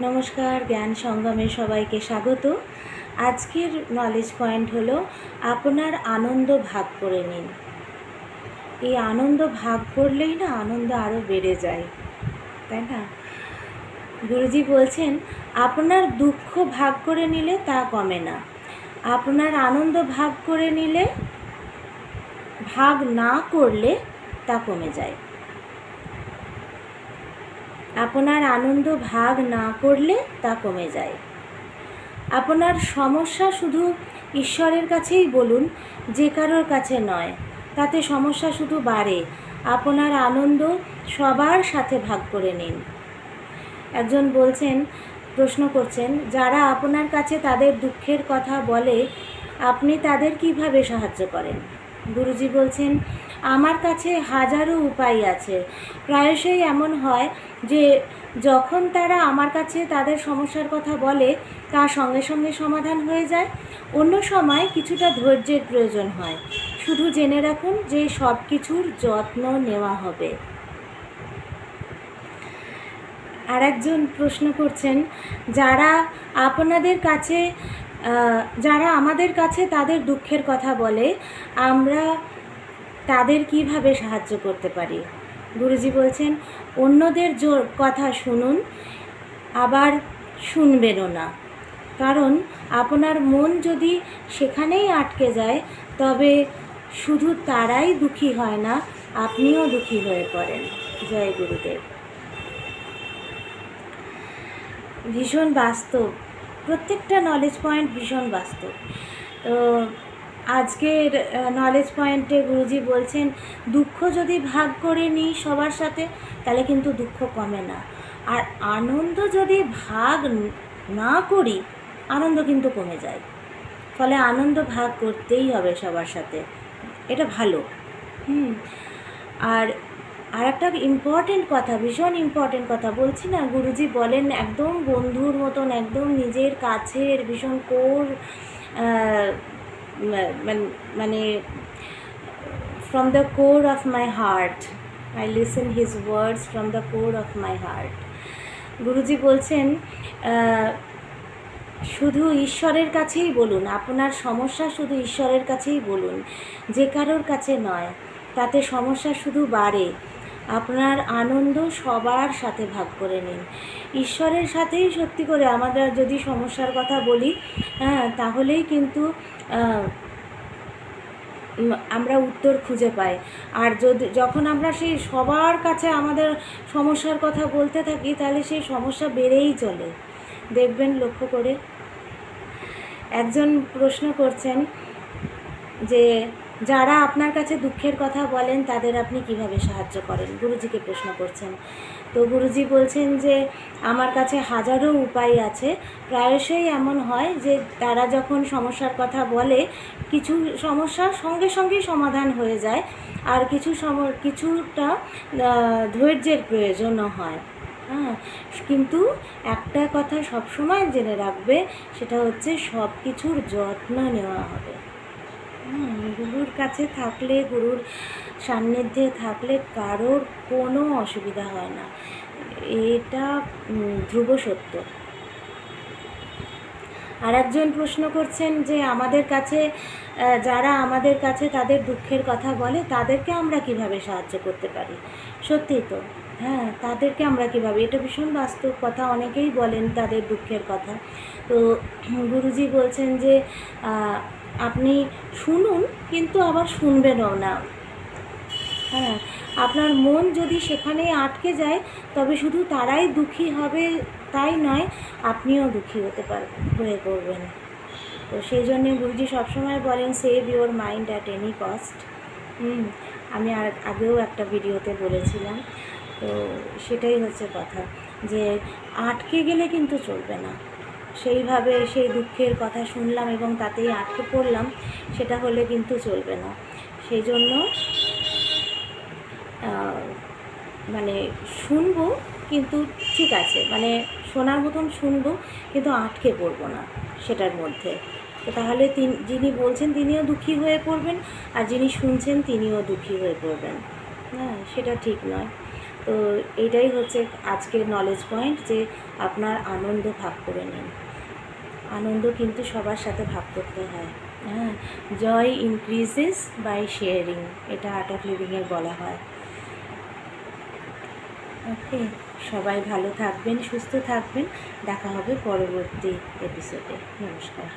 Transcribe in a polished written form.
নমস্কার, জ্ঞান সঙ্গমে সবাইকে স্বাগত। আজকের নলেজ পয়েন্ট হলো আপনার আনন্দ ভাগ করে নিন। এই আনন্দ ভাগ করলেই না আনন্দ আরও বেড়ে যায়, তাই না? গুরুজি বলছেন আপনার দুঃখ ভাগ করে নিলে তা কমে না, আপনার আনন্দ ভাগ করে নিলে, ভাগ না করলে তা কমে যায়। আপনার আনন্দ ভাগ না করলে তা কমে যায়। আপনার সমস্যা শুধু ঈশ্বরের কাছেই বলুন, যে কারোর কাছে নয়, তাতে সমস্যা শুধু বাড়ে। আপনার আনন্দ সবার সাথে ভাগ করে নিন। একজন প্রশ্ন করছেন, যারা আপনার কাছে তাদের দুঃখের কথা বলে আপনি তাদের কিভাবে সাহায্য করেন? গুরুজি বলছেন, আমার কাছে হাজারো উপায় আছে। প্রায়শই এমন হয় যে যখন তারা আমার কাছে তাদের সমস্যার কথা বলে তা সঙ্গে সঙ্গে সমাধান হয়ে যায়। অন্য সময় কিছুটা ধৈর্যের প্রয়োজন হয়। শুধু জেনে রাখুন যে সব কিছুর যত্ন নেওয়া হবে। আর একজন প্রশ্ন করছেন, যারা আমাদের কাছে তাদের দুঃখের কথা বলে আমরা তাদের কিভাবে সাহায্য করতে পারি? গুরুজি বলছেন, অন্যদের কথা শুনুন, আবার শুনবেনও না। কারণ আপনার মন যদি সেখানেই আটকে যায় তবে শুধু তারাই দুঃখী হয় না, আপনিও দুঃখী হয়ে পড়েন। জয় গুরুদেব। ভীষণ বাস্তব, প্রত্যেকটা নলেজ পয়েন্ট ভীষণ বাস্তব। তো আজকের নলেজ পয়েন্টে গুরুজি বলছেন, দুঃখ যদি ভাগ করে নিই সবার সাথে তাহলে কিন্তু দুঃখ কমে না, আর আনন্দ যদি ভাগ না করি আনন্দ কিন্তু কমে যায়। ফলে আনন্দ ভাগ করতেই হবে সবার সাথে, এটা ভালো। আর একটা ইম্পর্টেন্ট কথা, ভীষণ ইম্পর্টেন্ট কথা বলছি না, গুরুজি বলেন একদম বন্ধুর মতন, একদম নিজের কাছের, ভীষণ কোর, মানে from the core of my heart I listen his words from the core of my heart. গুরুজি বলছেন, শুধু ঈশ্বরের কাছেই বলুন, আপনার সমস্যা শুধু ঈশ্বরের কাছেই বলুন, যে কারোর কাছে নয়, তাতে সমস্যা শুধু বাড়ে। আপনার আনন্দ সবার সাথে ভাগ করে নিন। ঈশ্বরের সাথেই সত্যি করে আমাদের যদি সমস্যার কথা বলি, তাহলেই কিন্তু আমরা উত্তর খুঁজে পাই। আর যখন আমরা সেই সবার কাছে আমাদের সমস্যার কথা বলতে থাকি তাহলে সেই সমস্যা বেড়েই চলে, দেখবেন লক্ষ্য করে। একজন প্রশ্ন করছেন যে যারা আপনার কাছে দুঃখের কথা বলেন তাদের আপনি কিভাবে সাহায্য করেন? গুরুজিকে প্রশ্ন করছেন। তো গুরুজি বলছেন যে আমার কাছে হাজারো উপায় আছে। প্রায়শই এমন হয় যে তারা যখন সমস্যার কথা বলে কিছু সমস্যা সঙ্গে সঙ্গেই সমাধান হয়ে যায়, আর কিছুটা ধৈর্যের প্রয়োজনও হয়। কিন্তু একটা কথা সবসময় জেনে রাখবে, সেটা হচ্ছে সব কিছুর যত্ন নেওয়া হবে। গুরুর কাছে থাকলে, গুরুর সান্নিধ্যে থাকলে কারোর কোনো অসুবিধা হয় না, এটা ধ্রুব সত্য। আর একজন প্রশ্ন করছেন যে যারা আমাদের কাছে তাদের দুঃখের কথা বলে তাদেরকে আমরা কিভাবে সাহায্য করতে পারি? সত্যিই তো, তাদেরকে আমরা কিভাবে, এটা ভীষণ বাস্তব কথা, অনেকেই বলেন তাদের দুঃখের কথা। তো গুরুজি বলছেন যে আপনি শুনুন, কিন্তু আবার শুনবেনও না। আপনার মন যদি সেখানেই আটকে যায় তবে শুধু তারাই দুঃখী হবে তাই নয়, আপনিও দুঃখী হয়ে পড়বেন। তো সেই জন্যে গুরুজি সবসময় বলেন, save your mind at any cost. আমি আগেও একটা ভিডিওতে বলেছিলাম। তো সেটাই হচ্ছে কথা, যে আটকে গেলে কিন্তু চলবে না। সেইভাবে সেই দুঃখের কথা শুনলাম এবং তাতেই আটকে পড়লাম, সেটা হলে কিন্তু চলবে না। সেই জন্য শুনবো, কিন্তু ঠিক আছে, শোনার মতন শুনবো, কিন্তু আটকে পড়বো না সেটার মধ্যে। তো তাহলে যিনি বলছেন তিনিও দুঃখী হয়ে পড়বেন, আর যিনি শুনছেন তিনিও দুঃখী হয়ে পড়বেন। সেটা ঠিক নয়। তো এইটাই হচ্ছে আজকের নলেজ পয়েন্ট, যে আপনার আনন্দ ভাগ করে নিন। আনন্দ কিন্তু সবার সাথে ভাগ করতে হয়। হ্যাঁ, জয় ইনক্রিজেস বাই শেয়ারিং, এটা আর্ট অফ লিভিংয়ে বলা হয়। ওকে, সবাই ভালো থাকবেন, সুস্থ থাকবেন। দেখা হবে পরবর্তী এপিসোডে। নমস্কার।